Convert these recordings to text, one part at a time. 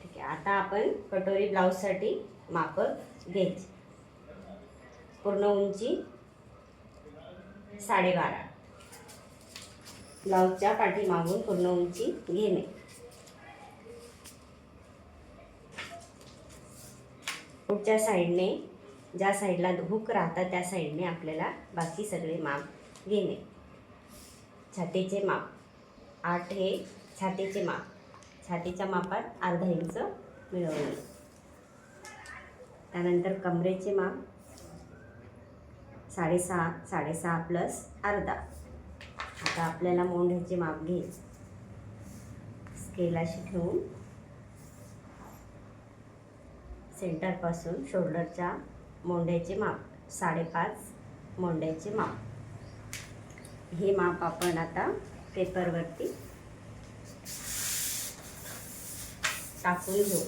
ठीक आहे, आता आपण कटोरी ब्लाऊजसाठी माप घ्यायची. पूर्ण उंची 12.5. ब्लाऊजच्या पाठीमागून पूर्ण उंची घेणे. पुढच्या साईडने, ज्या साईडला हुक राहतात त्या साईडने आपल्याला बाकी सगळे माप घेणे. छातीचे माप 8 हे छातीचे माप. छातीच्या मापात अर्धा इंच मिळवणे. त्यानंतर कमरेचे माप 6.5, 6.5 प्लस अर्धा. आता आपल्याला मोंढ्याचे माप घे. स्केलाशी ठेवून सेंटरपासून शोल्डरच्या मोंढ्याचे माप 5.5 मोंढ्याचे माप. हे माप आपण आता पेपरवरती टाकून घेऊ.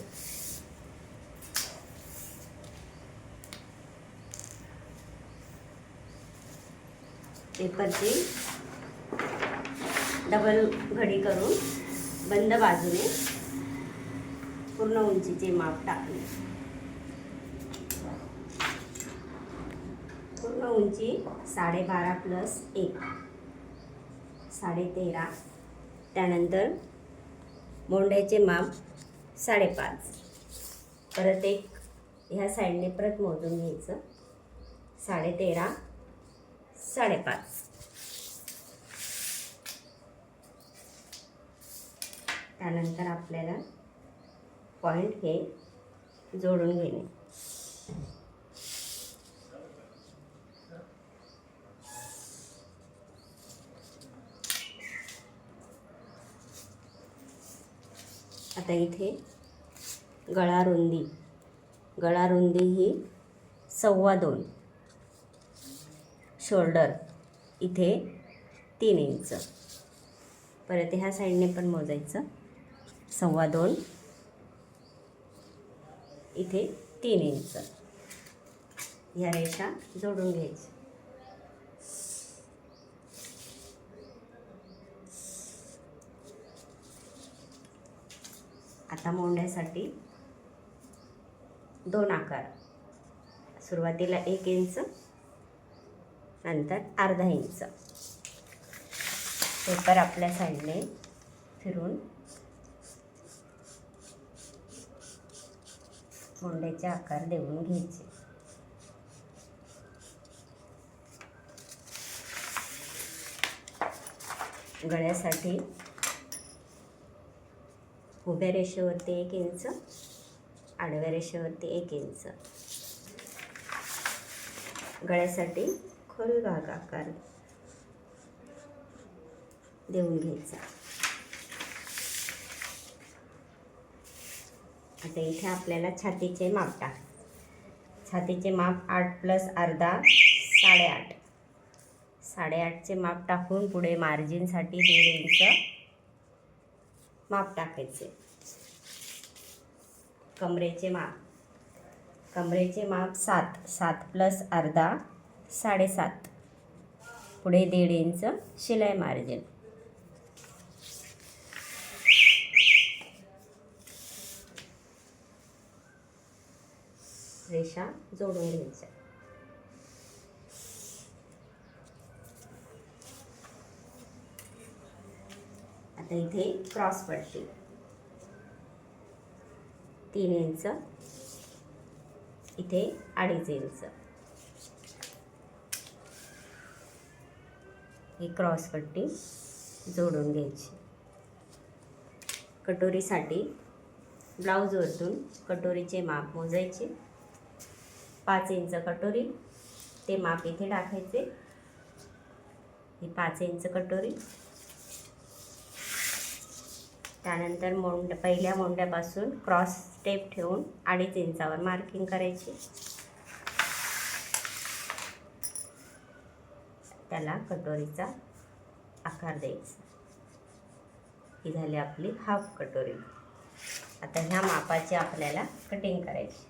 पेपरची डबल घडी करून बंद बाजूने पूर्ण उंचीचे माप टाकले. पूर्ण उंची 12.5 प्लस 1 13.5. त्यानंतर मोंढ्याचे माप 5.5. परत एक ह्या साईडने परत मोजून घ्यायचं. 13.5 5.5. त्यानंतर आपल्याला पॉइंट हे जोडून घेणे. आता इथे गळा रुंदी ही 2.25. शोल्डर इथे 3 इंच. परत ह्या साईडने पण मोजायचं. 2.25 इथे 3 इंच. ह्या रेषा जोडून घ्यायची. आता मोंढ्यासाठी 2 आकार. सुरुवातीला 1 इंच, नंतर अर्धा इंच. पेपर आपल्या साईडने फिरून मोंढ्याचे आकार देऊन घ्यायचे. गळ्यासाठी उभ्या रेषेवरती 1 इंच, आडव्या रेषेवरती 1 इंच. गळ्यासाठी खोल भाग आकार देऊन घ्यायचा. आता इथे आपल्याला छातीचे माप टाक. छातीचे माप 8 प्लस अर्धा 8.5. 8.5चे माप टाकून पुढे मार्जिनसाठी 1.5 इंच माप टाकायचे. कमरेचे माप 7 प्लस अर्धा 7.5. पुढे 1.5 इंच शिलाई मार्जिन. रेषा जोडून घ्यायच्या. आता इथे क्रॉस पट्टी 3 इंच, इथे 2.5 इंच. ही क्रॉस पट्टी जोडून घ्यायची. कटोरीसाठी ब्लाऊजवरतून कटोरीचे माप मोजायचे. 5 इंच कटोरी, ते माप इथे टाकायचे. ही 5 इंच कटोरी. त्यानंतर पहिल्या मोंढ्यापासून क्रॉस स्टेप ठेवून 2.5 इंचावर मार्किंग करायची. त्याला कटोरीचा आकार द्यायचा. ही झाली आपली हाफ कटोरी. आता ह्या मापाची आपल्याला कटिंग करायची.